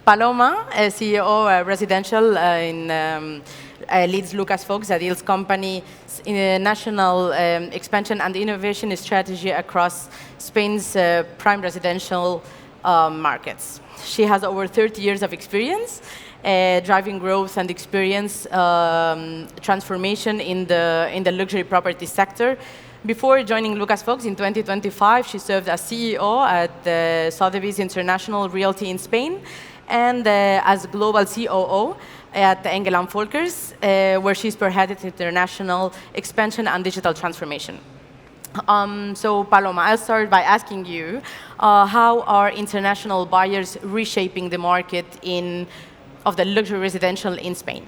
Paloma, CEO residential leads Lucas Fox, a deals company in a national expansion and innovation strategy across Spain's prime residential markets. She has over 30 years of experience driving growth and experience transformation in the luxury property sector. Before joining Lucas Fox in 2025, she served as CEO at Sotheby's International Realty in Spain and as global COO at Engel & Volkers, where she spearheaded international expansion and digital transformation. So Paloma, I'll start by asking you, how are international buyers reshaping the market of the luxury residential in Spain?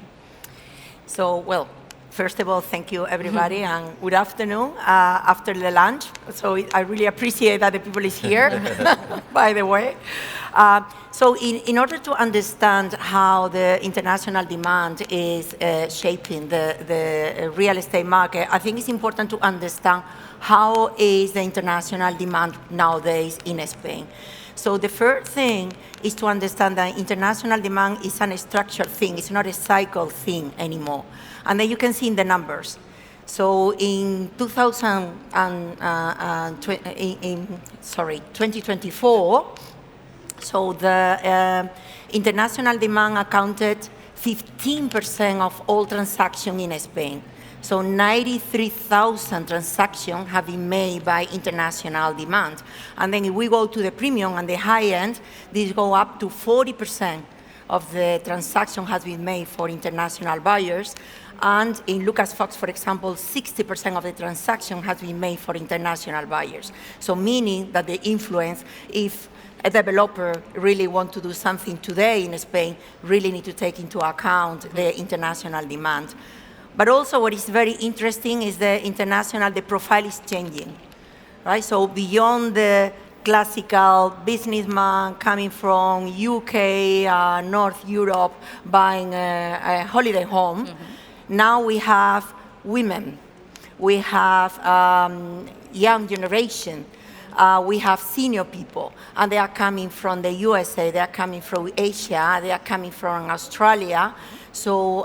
So, well, first of all, thank you, everybody, and good afternoon after the lunch. So I really appreciate that the people is here, by the way. So in order to understand how the international demand is shaping the real estate market, I think it's important to understand how is the international demand nowadays in Spain. So the first thing is to understand that international demand is a structured thing. It's not a cycle thing anymore. And then you can see in the numbers. So in 2024, so the international demand accounted 15% of all transactions in Spain. So 93,000 transactions have been made by international demand. And then if we go to the premium and the high end, these go up to 40% of the transaction has been made for international buyers. And in Lucas Fox, for example, 60% of the transaction has been made for international buyers. So meaning that the influence, if a developer really want to do something today in Spain, really need to take into account the international demand. But also what is very interesting is the profile is changing, right? So beyond the classical businessman coming from UK, North Europe, buying a holiday home, now we have women, we have young generation, we have senior people, and they are coming from the USA, they are coming from Asia, they are coming from Australia. So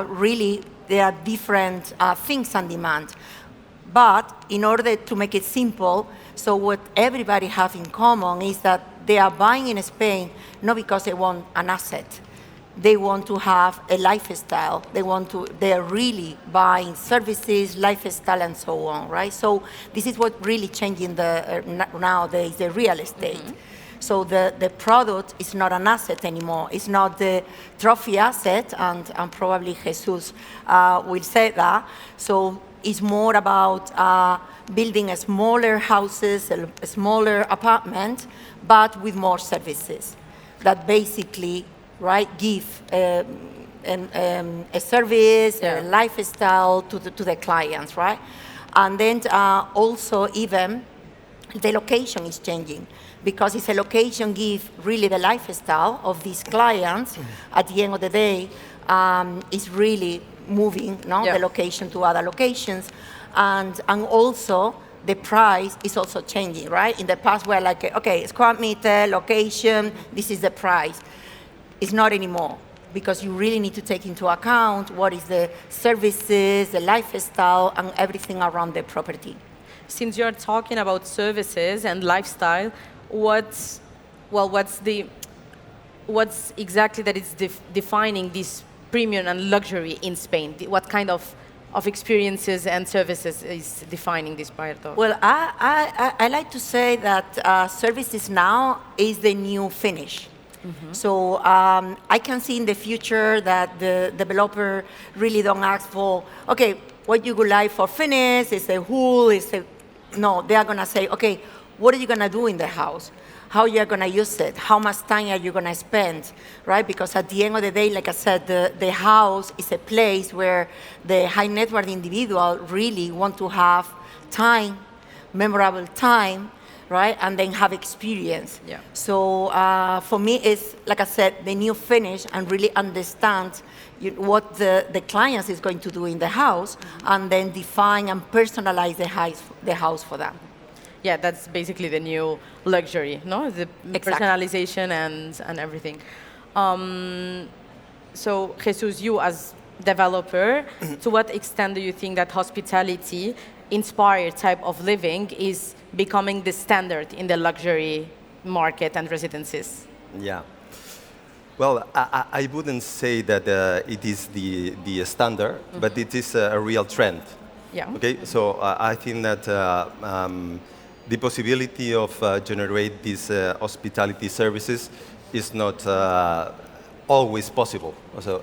really, there are different things on demand. But in order to make it simple, so what everybody have in common is that they are buying in Spain not because they want an asset. They want to have a lifestyle. They are really buying services, lifestyle, and so on, right? So this is what really changing nowadays the real estate. So the product is not an asset anymore. It's not the trophy asset, and probably Jesus will say that. So it's more about building a smaller houses, a smaller apartment, but with more services that basically, right, give a service, a lifestyle to the clients, right? And then also even the location is changing, because it's a location give really the lifestyle of these clients. At the end of the day, it's really moving the location to other locations, and also the price is also changing, right? In the past, we're like, okay, square meter, location, this is the price. It's not anymore, because you really need to take into account what is the services, the lifestyle, and everything around the property. Since you're talking about services and lifestyle, what's exactly that is defining this premium and luxury in Spain? What kind of experiences and services is defining this part of? Well, I like to say that services now is the new finish. So I can see in the future that the developer really don't ask for, okay, what you would like for finish, is the whole, no, they are going to say, okay, what are you going to do in the house? How you are going to use it? How much time are you going to spend, right? Because at the end of the day, like I said, the house is a place where the high net worth individual really want to have time, memorable time, right? And then have experience. Yeah. So for me, it's, like I said, the new finish, and really understand what the client is going to do in the house, and then define and personalize the house for them. Yeah, that's basically the new luxury, no? The Exactly. personalization and everything. So, Jesus, you as developer, to what extent do you think that hospitality-inspired type of living is becoming the standard in the luxury market and residences? Yeah. Well, I wouldn't say that it is the standard, but it is a real trend. Yeah. Okay, so I think that the possibility of generate these hospitality services is not always possible. So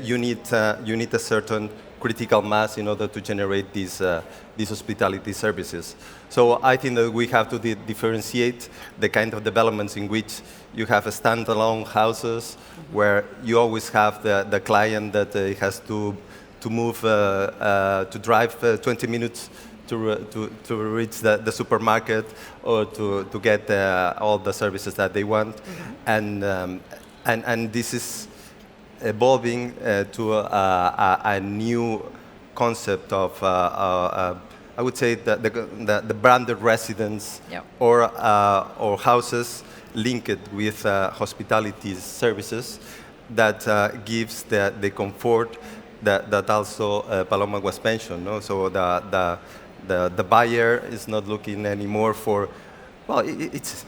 you need a certain critical mass in order to generate these hospitality services. So I think that we have to differentiate the kind of developments in which you have a standalone houses where you always have the client that has to move, to drive 20 minutes to reach the supermarket or to get all the services that they want. And this is evolving to a new concept of, I would say, the branded residence. Yep. or houses linked with hospitality services that gives the comfort that also Paloma was mentioned. No? So the buyer is not looking anymore for, well, it's,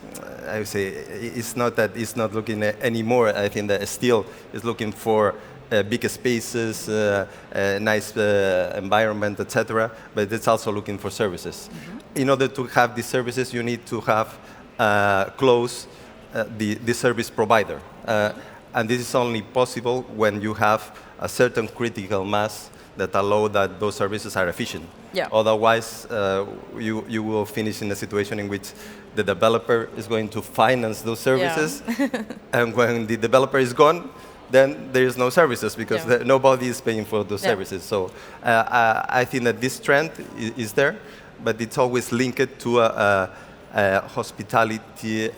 I would say, it's not that it's not looking anymore. I think that still is looking for bigger spaces, nice environment, etc. But it's also looking for services. In order to have these services, you need to have close the service provider. And this is only possible when you have a certain critical mass that allow that those services are efficient. Yeah. Otherwise, you will finish in a situation in which the developer is going to finance those services, and when the developer is gone, then there is no services because nobody is paying for those services. So I think that this trend is there, but it's always linked to hospitality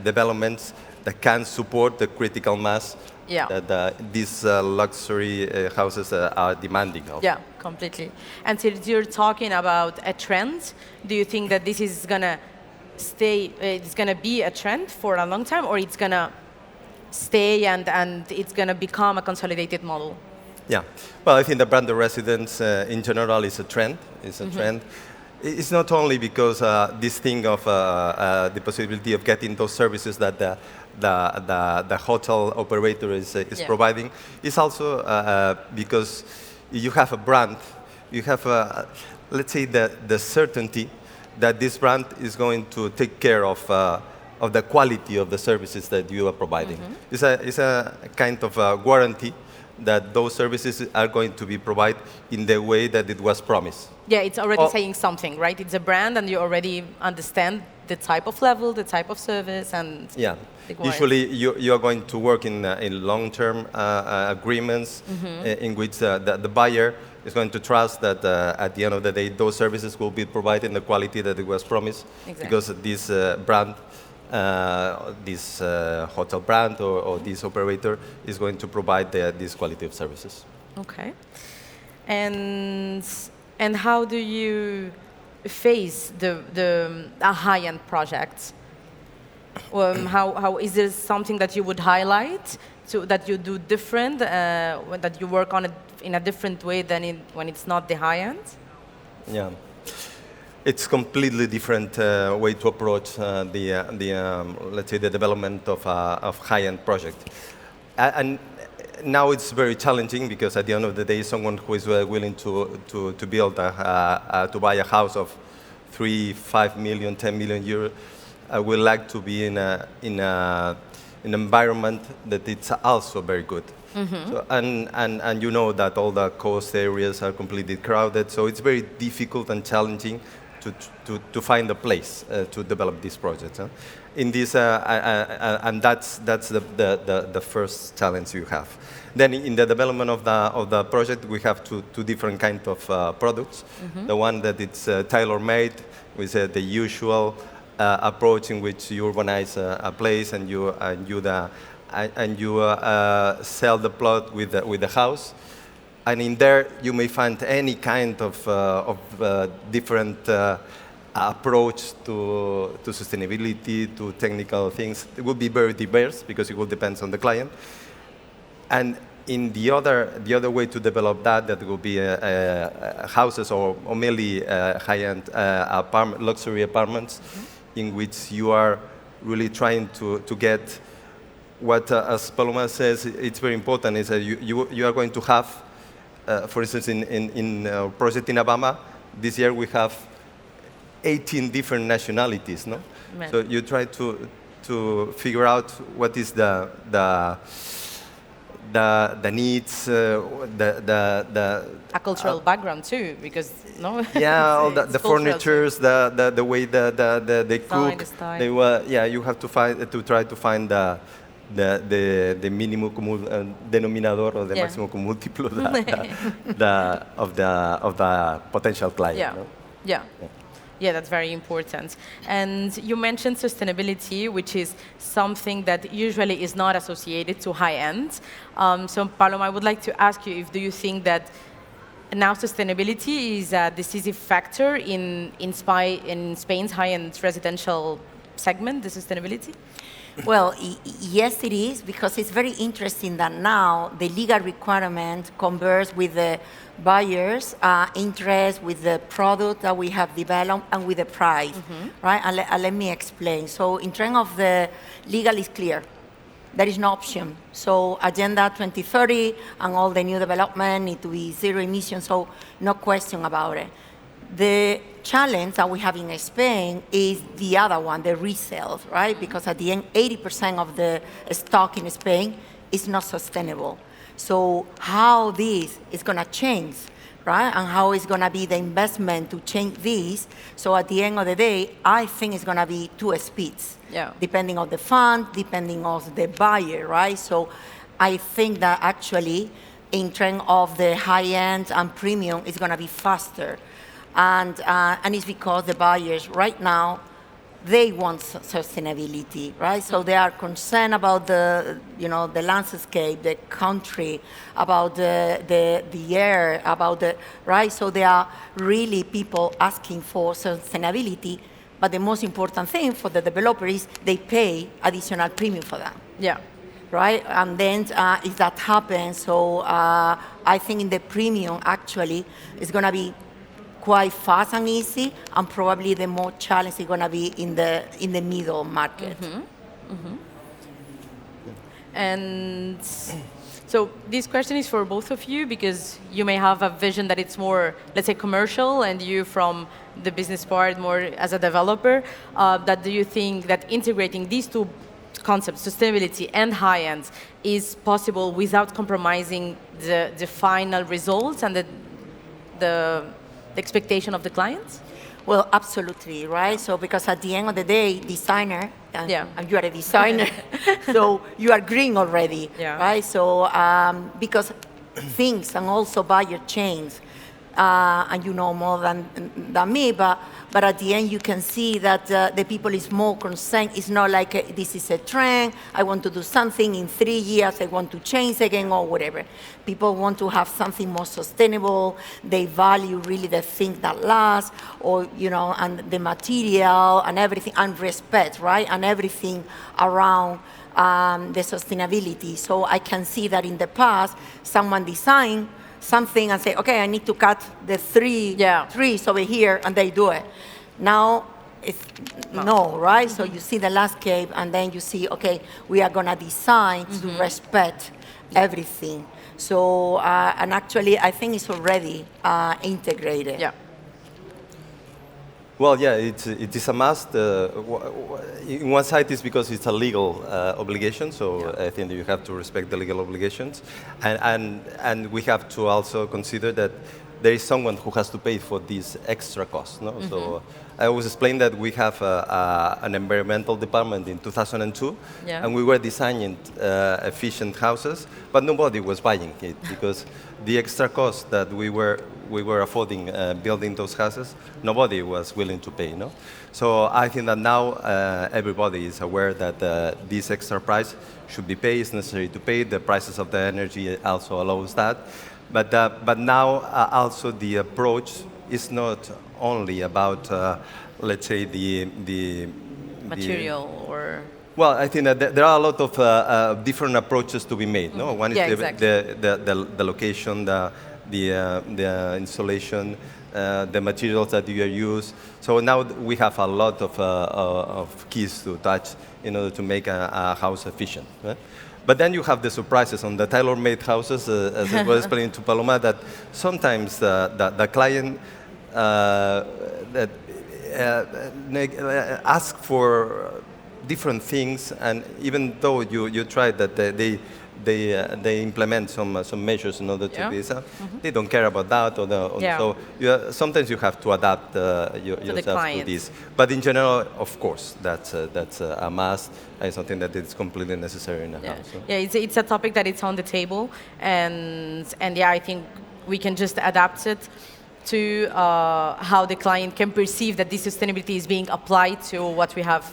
developments that can support the critical mass that these luxury houses are demanding of. Yeah, completely. And since you're talking about a trend, do you think that this is gonna stay, it's gonna be a trend for a long time, or it's gonna stay and it's gonna become a consolidated model? Yeah, well, I think the branded residence in general is a trend. It's a trend. It's not only because this thing of the possibility of getting those services that the hotel operator is providing. It's also because you have a brand, you have, let's say, the certainty that this brand is going to take care of the quality of the services that you are providing. It's a kind of a guarantee that those services are going to be provided in the way that it was promised. Yeah, it's already saying something, right? It's a brand, and you already understand the type of level, the type of service, and usually you are going to work in long-term agreements in which the buyer is going to trust that at the end of the day those services will be provided in the quality that it was promised, because this brand, this hotel brand or this operator is going to provide this quality of services. Okay. And how do you face a high-end project? How is there something that you would highlight that you do different, that you work on it in a different way than when it's not the high-end? Yeah. It's completely different way to approach let's say, the development of high-end project. And now it's very challenging because at the end of the day, someone who is willing to build to buy a house of 3, 5 million, 10 million euros will like to be in an environment that it's also very good. So, and you know that all the coast areas are completely crowded, so it's very difficult and challenging to find a place to develop these projects. In this, and that's the first challenge you have. Then in the development of the project, we have two different kinds of products. The one that it's tailor-made with the usual approach in which you urbanize a place and you sell the plot with the house. And in there, you may find any kind of different approach to sustainability, to technical things. It will be very diverse because it will depend on the client. And in the other way to develop that will be houses or mainly high-end luxury apartments, in which you are really trying to get what, as Paloma says, it's very important, is that you are going to have, for instance, in our project in Alabama, this year we have 18 different nationalities, no? Man. So you try to figure out what is the needs, A cultural background too, because no. yeah, all It's the cultural too. furnitures, the way they cook. the style. You have to try to find the mínimo común denominador or the Yeah. máximo común múltiplo of the potential client. Yeah. No? Yeah. Yeah, that's very important. And you mentioned sustainability, which is something that usually is not associated to high end. So, Paloma, I would like to ask you, do you think that now sustainability is a decisive factor in Spain's high-end residential segment, the sustainability? Well, yes, it is, because it's very interesting that now the legal requirement converts with the buyers' interest, with the product that we have developed, and with the price, right? And let me explain. So in terms of the legal is clear. There is no option. So Agenda 2030 and all the new development need to be zero emission, so no question about it. The challenge that we have in Spain is the other one, the resale, right? Because at the end, 80% of the stock in Spain is not sustainable. So how this is going to change, right? And how is going to be the investment to change this? So at the end of the day, I think it's going to be two speeds, depending on the fund, depending on the buyer, right? So I think that actually, in terms of the high-end and premium, it's going to be faster. And it's because the buyers right now, they want sustainability, right? So they are concerned about the landscape, the country, about the air, about right? So there are really people asking for sustainability, but the most important thing for the developer is they pay additional premium for that. Yeah. Right? And then if that happens, so I think in the premium, actually, it's going to be quite fast and easy, and probably the more challenge is going to be in the middle market. And so this question is for both of you, because you may have a vision that it's more, let's say, commercial, and you from the business part more as a developer. That do you think that integrating these two concepts, sustainability and high-end, is possible without compromising the final results and the expectation of the clients? Well, absolutely, right? So because at the end of the day, designer, and you are a designer, so you are green already, right? So because things and also buyer chains, and you know more than me, but at the end you can see that the people is more concerned. It's not like this is a trend, I want to do something, in 3 years I want to change again or whatever. People want to have something more sustainable, they value really the things that last, or, and the material and everything, and respect, right? And everything around the sustainability. So I can see that in the past, someone designed something and say, okay, I need to cut the three trees over here, and they do it. Now, it's no, right? So you see the landscape, and then you see, okay, we are going to design to respect everything. So, and actually, I think it's already integrated. Yeah. Well, yeah, it is a must. In one side, it's because it's a legal obligation, so I think that you have to respect the legal obligations. And we have to also consider that there is someone who has to pay for these extra costs. No? So I always explain that we have an environmental department in 2002, and we were designing efficient houses, but nobody was buying it because the extra cost that we were affording building those houses, nobody was willing to pay. No? So I think that now everybody is aware that this extra price should be paid, it's necessary to pay. The prices of the energy also allows that. But now also the approach is not only about, let's say, the Material or... well, I think that there are a lot of different approaches to be made. No, one is Yeah, the, exactly. the location, the installation, the materials that you use. So now we have a lot of keys to touch in order to make a house efficient. Right? But then you have the surprises on the tailor-made houses, as I was explaining to Paloma, that sometimes the client that ask for different things, and even though you try that they implement some measures in order to be they don't care about that, so sometimes you have to adapt yourself to this. But in general, of course, that's a must and something that is completely necessary in a house. So. Yeah, it's a topic that it's on the table, and yeah, I think we can just adapt it to how the client can perceive that this sustainability is being applied to what we have,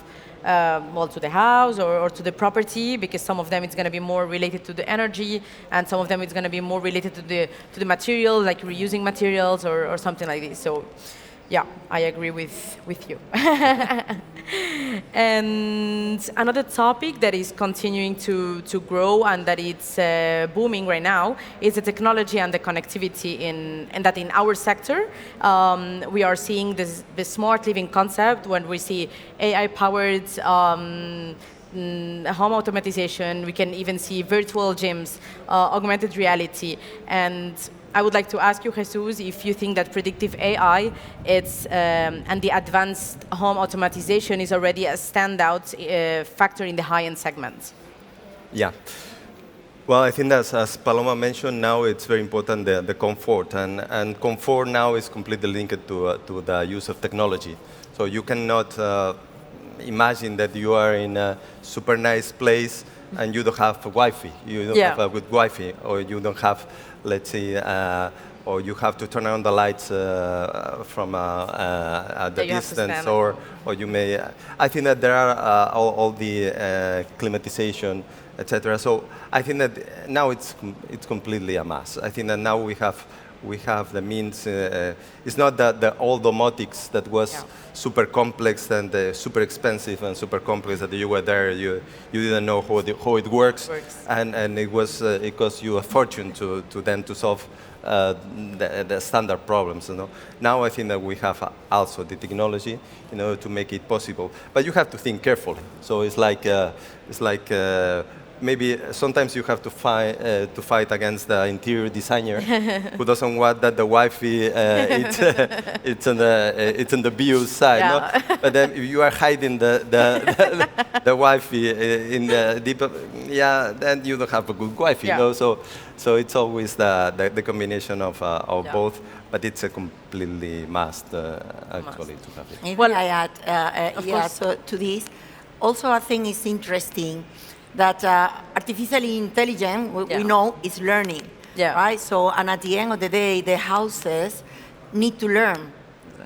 well, to the house or to the property, because some of them it's going to be more related to the energy, and some of them it's going to be more related to the material, like reusing materials or something like this. So, yeah, I agree with you. And another topic that is continuing to grow and that it's booming right now is the technology and the connectivity and that in our sector we are seeing the smart living concept when we see AI-powered home automatization. We can even see virtual gyms, augmented reality, and I would like to ask you, Jesus, if you think that predictive AI and the advanced home automatization is already a standout factor in the high-end segment. Yeah. Well, I think that, as Paloma mentioned, now it's very important the comfort, and comfort now is completely linked to the use of technology. So you cannot imagine that you are in a super nice place and you don't have Wi-Fi. You don't have a good Wi-Fi, or you don't have, let's say, or you have to turn on the lights from at the distance, or you may. I think that there are all the climatization, etc. So I think that now it's completely a must. I think that now we have the means. It's not that the old domotics that was super complex and super expensive and super complex that you were there. You didn't know how it works. And it cost you a fortune to solve the standard problems. You know? Now I think that we have also the technology in order to make it possible. But you have to think carefully. So it's like maybe sometimes you have to fight against the interior designer who doesn't want that the Wi-Fi it's on the BU side. No? But then if you are hiding the Wi-Fi in the deep, then you don't have a good Wi-Fi. You know? So it's always the combination of both. But it's a completely must actually to have it. Well, I add so to this. Also, I think it's interesting that artificially intelligent, we know, is learning, right? So, and at the end of the day, the houses need to learn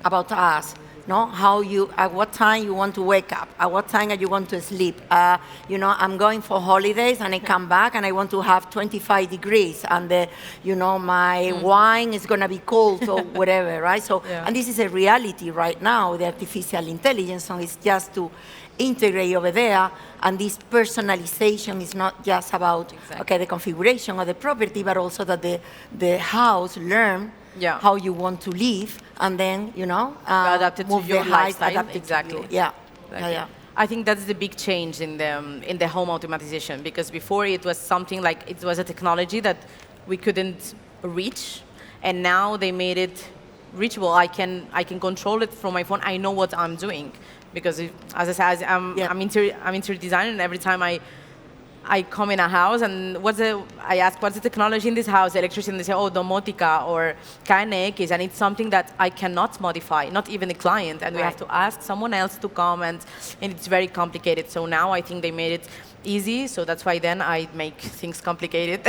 about us, no? How you, at what time you want to wake up, at what time you want to sleep. You know, I'm going for holidays and I come back and I want to have 25 degrees and my wine is gonna be cold or whatever, right? So, and this is a reality right now, the artificial intelligence, so it's just to integrate over there, and this personalization is not just about the configuration of the property, but also that the house learn how you want to live, and then adapt it move to your the height, lifestyle. adapt Exactly. it to you. Yeah. I think that's the big change in the home automatization, because before it was something like it was a technology that we couldn't reach, and now they made it reachable. I can control it from my phone. I know what I'm doing. Because, as I said, I'm interior designer, and every time I come in a house and I ask what's the technology in this house, the electrician, they say, oh, domotica or KNX, and it's something that I cannot modify, not even the client, and we have to ask someone else to come, and it's very complicated. So now I think they made it easy, so that's why then I make things complicated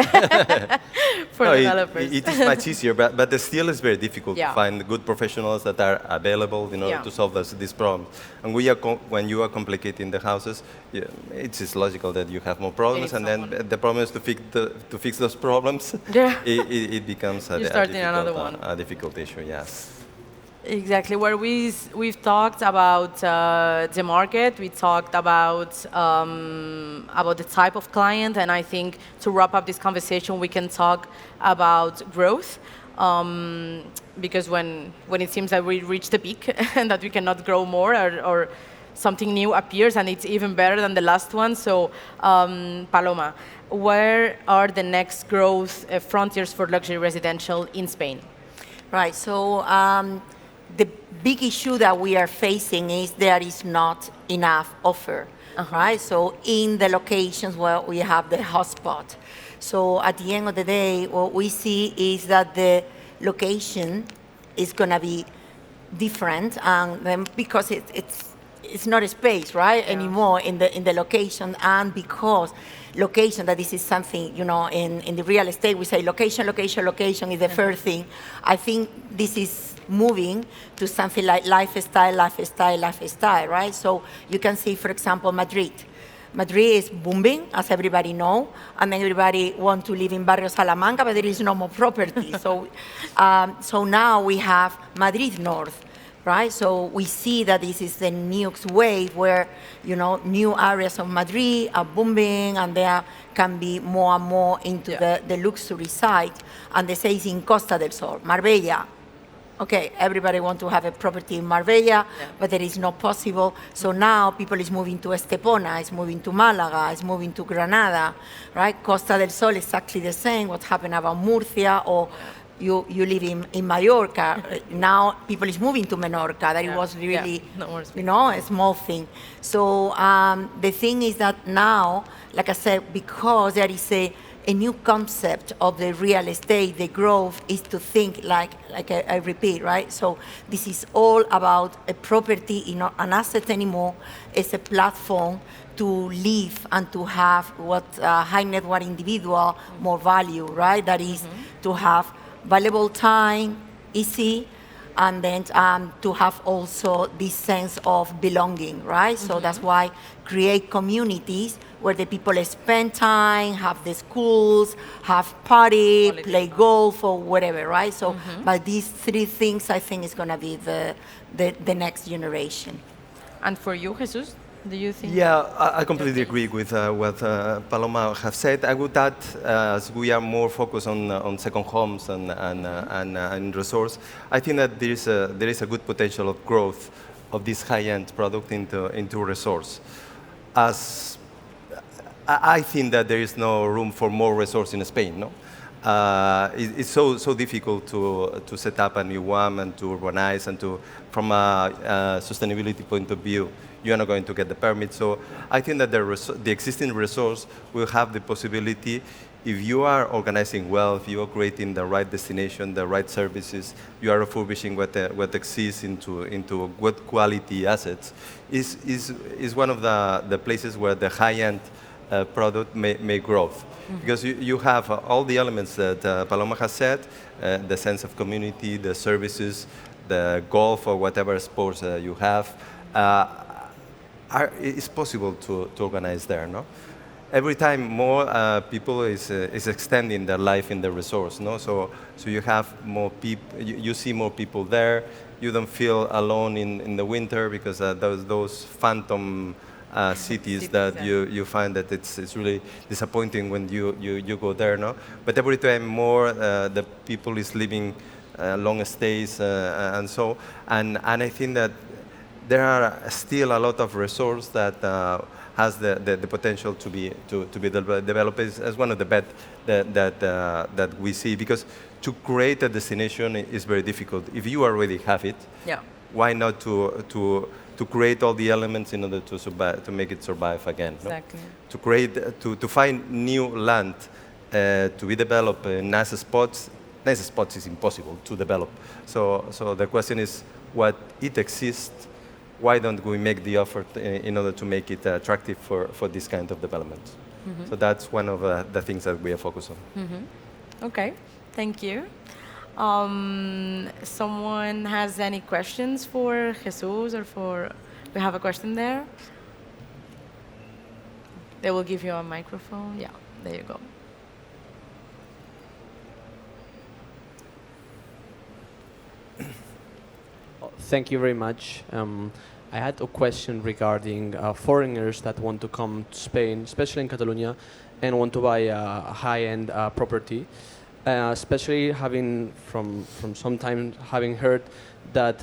for developers. It is much easier, but still it's very difficult to find good professionals that are available in order to solve this problem. And when you are complicating the houses, it's logical that you have more problems, and then the problem is to fix those problems. It becomes a difficult issue. Yes. Exactly. Where we've talked about the market, we talked about the type of client, and I think to wrap up this conversation, we can talk about growth. Because when it seems that we reach the peak and that we cannot grow more, or something new appears and it's even better than the last one. So, Paloma, where are the next growth frontiers for luxury residential in Spain? Right. So the big issue that we are facing is there is not enough offer, right? So in the locations where we have the hotspot. So at the end of the day, what we see is that the location is going to be different, and then because it's not a space, right, anymore in the location, and because location, that this is something, in the real estate, we say location is the first thing. I think this is moving to something like lifestyle, right? So you can see, for example, Madrid. Madrid is booming, as everybody know, and everybody want to live in Barrio Salamanca, but there is no more property. So now we have Madrid North, right? So we see that this is the next wave where, new areas of Madrid are booming, and there can be more and more into the luxury side. And the same is in Costa del Sol, Marbella. Okay, everybody wants to have a property in Marbella, but there is not possible. So now people is moving to Estepona, is moving to Malaga, is moving to Granada, right? Costa del Sol is exactly the same. What happened about Murcia, or you live in Mallorca. Now people is moving to Menorca. That it was really, a small thing. So the thing is that now, like I said, because there is a new concept of the real estate, the growth is to think like I repeat, right? So this is all about a property, not an asset anymore. It's a platform to live and to have what high net worth individual more value, right? That is to have valuable time, easy, and then to have also this sense of belonging, right? So that's why create communities where the people spend time, have the schools, have party, play golf or whatever, right? So, but these three things, I think, is going to be the next generation. And for you, Jesus, do you think? Yeah, I completely agree with what Paloma has said. I would add, as we are more focused on second homes and resource, I think that there is a good potential of growth of this high-end product into resource. As I think that there is no room for more resource in Spain. No, it's so difficult to set up a new one and to urbanize, and from a sustainability point of view, you are not going to get the permit. So I think that the existing resource will have the possibility, if you are organizing well, if you are creating the right destination, the right services, you are refurbishing what exists into good quality assets, is one of the places where the high-end product may grow. Because you have all the elements that Paloma has said, the sense of community, the services, the golf or whatever sports you have, it's possible to organize there, no? Every time more people is extending their life in the resource, no? So you have more people, you see more people there. You don't feel alone in the winter, because those phantom cities that you find that it's really disappointing when you go there, no? But every time more the people is living long stays and so, and I think that there are still a lot of resource that has the potential to be developed as one of the bets that we see, because to create a destination is very difficult. If you already have it, why not to create all the elements in order to survive, to make it survive again? Exactly. No? To find new land to be developed in nice spots. Nice spots is impossible to develop. So the question is, what it exists, why don't we make the effort in order to make it attractive for this kind of development? So that's one of the things that we are focused on. Okay, thank you. Someone has any questions for Jesus or for? We have a question there. They will give you a microphone. Yeah, there you go. Thank you very much. I had a question regarding foreigners that want to come to Spain, especially in Catalonia, and want to buy a high-end property. Especially having from some time having heard that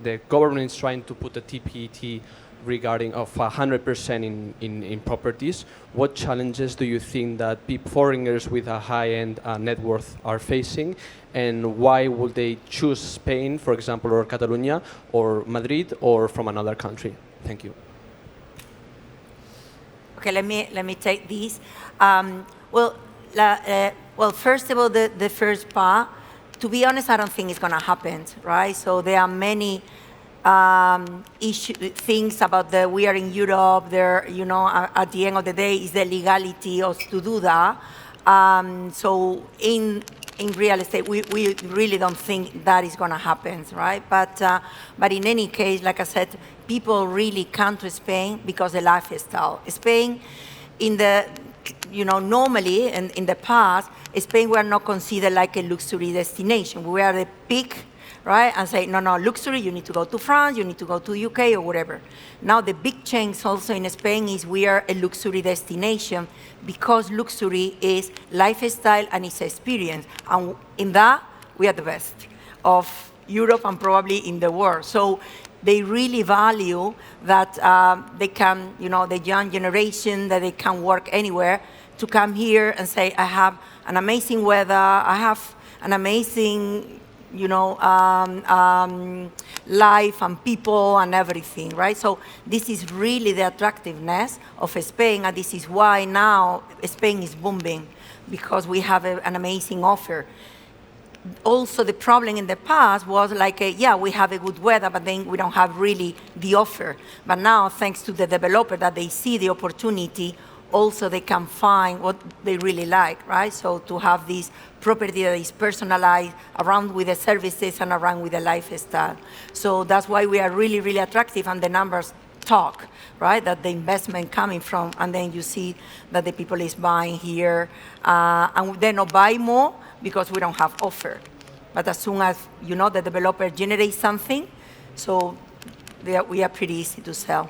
the government is trying to put a TPT regarding of 100% in properties. What challenges do you think that foreigners with a high-end net worth are facing, and why would they choose Spain, for example, or Catalonia, or Madrid, or from another country? Thank you. Okay, let me take this. Well, first of all, the first part, to be honest, I don't think it's going to happen, right? So there are many things about we are in Europe, there, at the end of the day, is the legality of to do that. So in real estate, we really don't think that is going to happen, right? But in any case, like I said, people really come to Spain because the lifestyle. Spain, normally in the past, Spain were not considered like a luxury destination. We are the peak, right? And say, no, luxury, you need to go to France, you need to go to UK or whatever. Now the big change also in Spain is we are a luxury destination because luxury is lifestyle and it's experience. And in that, we are the best of Europe and probably in the world. So they really value that they can, the young generation, that they can work anywhere, to come here and say, I have an amazing weather, I have an amazing, life and people and everything, right? So this is really the attractiveness of Spain, and this is why now Spain is booming, because we have an amazing offer. Also, the problem in the past was like, we have a good weather, but then we don't have really the offer. But now, thanks to the developer, that they see the opportunity, also they can find what they really like, right? So to have this property that is personalized, around with the services and around with the lifestyle. So that's why we are really, really attractive, and the numbers talk, right? That the investment coming from, and then you see that the people is buying here, and they not buy more because we don't have offer. But as soon as, the developer generates something, so we are pretty easy to sell.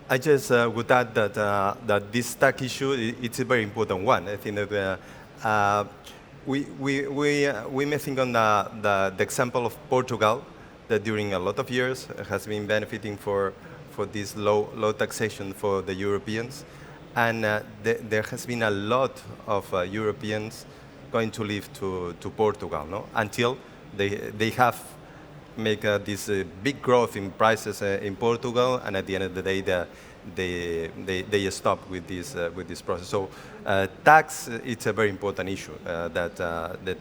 I just would add that this tax issue, it's a very important one. I think that we may think on the example of Portugal, that during a lot of years has been benefiting for this low taxation for the Europeans. And there has been a lot of Europeans going to live to Portugal, no? Until they have make this big growth in prices in Portugal, and at the end of the day, they stop with this process. So tax, it's a very important issue that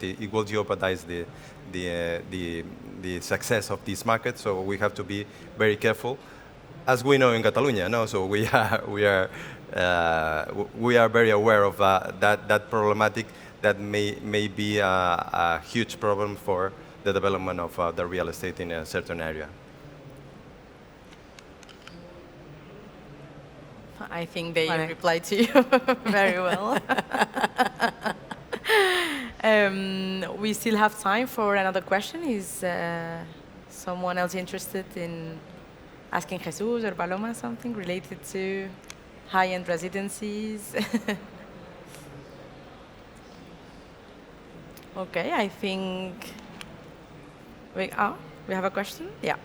it will jeopardize the success of this market. So we have to be very careful, as we know in Catalonia. No, so we are very aware of that problematic that may be a huge problem for the development of the real estate in a certain area. I think they replied to you very well. We still have time for another question. Is someone else interested in asking Jesus or Paloma something related to high-end residencies? Okay, I think we have a question? Yeah.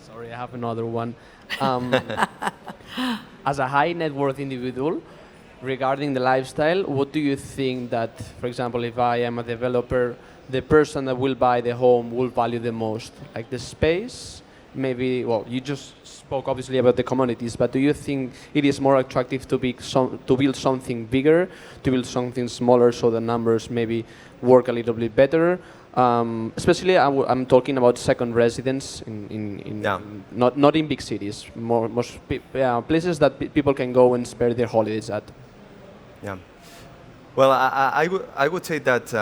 Sorry, I have another one. As a high net worth individual, regarding the lifestyle, what do you think that, for example, if I am a developer, the person that will buy the home will value the most? Like the space, maybe, well, you just spoke obviously about the commodities, but do you think it is more attractive to build something bigger, to build something smaller so the numbers maybe work a little bit better? Especially, I'm talking about second residence not in big cities, most places that people can go and spare their holidays at. Yeah. Well, I would say that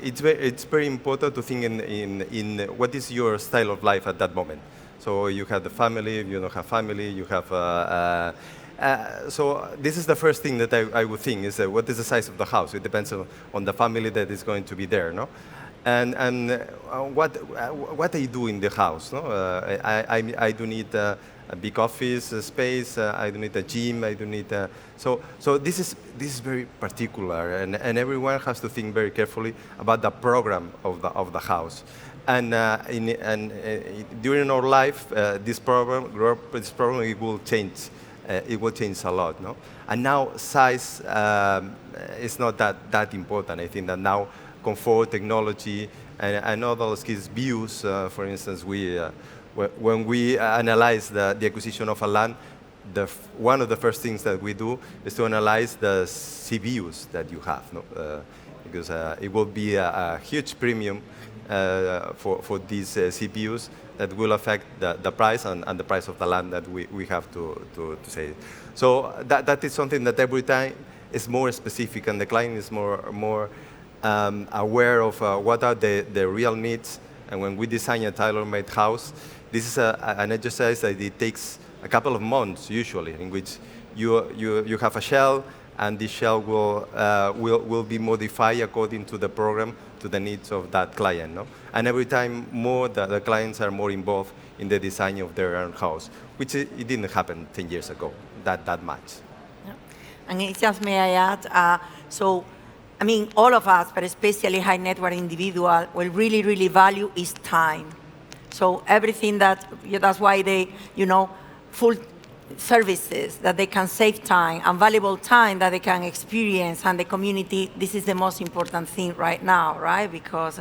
it's very important to think in what is your style of life at that moment. So you have the family, you don't have family, you have. So this is the first thing that I would think is what is the size of the house. It depends on the family that is going to be there, no? And what I do in the house, no? I do need a big office space. I do need a gym. I do need so this is very particular, and everyone has to think very carefully about the program of the house. And during our life, this program it will change. It will change a lot, no? And now size is not that important. I think that now comfort, technology, and all those views. For instance, when we analyze the acquisition of a land, one of the first things that we do is to analyze the CBUs that you have, no? Because it will be a huge premium for these CBUs that will affect the price and the price of the land that we have to say. So that is something that every time is more specific, and the client is more aware of what are the real needs. And when we design a tailor-made house, this is an exercise that it takes a couple of months usually, in which you have a shell, and this shell will be modified according to the program, to the needs of that client, no? And every time more, the clients are more involved in the design of their own house, which it didn't happen 10 years ago, that much. Yeah. And it just, may I add, so, I mean, all of us, but especially high net worth individual, will really, really value is time. So everything that's why they, full services that they can save time and valuable time that they can experience, and the community, this is the most important thing right now, right? Because,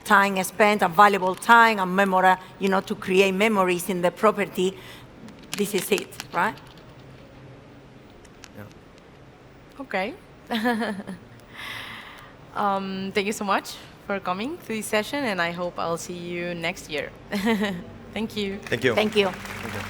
time spent and valuable time and memory, to create memories in the property, this is it, right? Yeah. Okay. Thank you so much for coming to this session, and I hope I'll see you next year. Thank you. Thank you. Thank you. Thank you.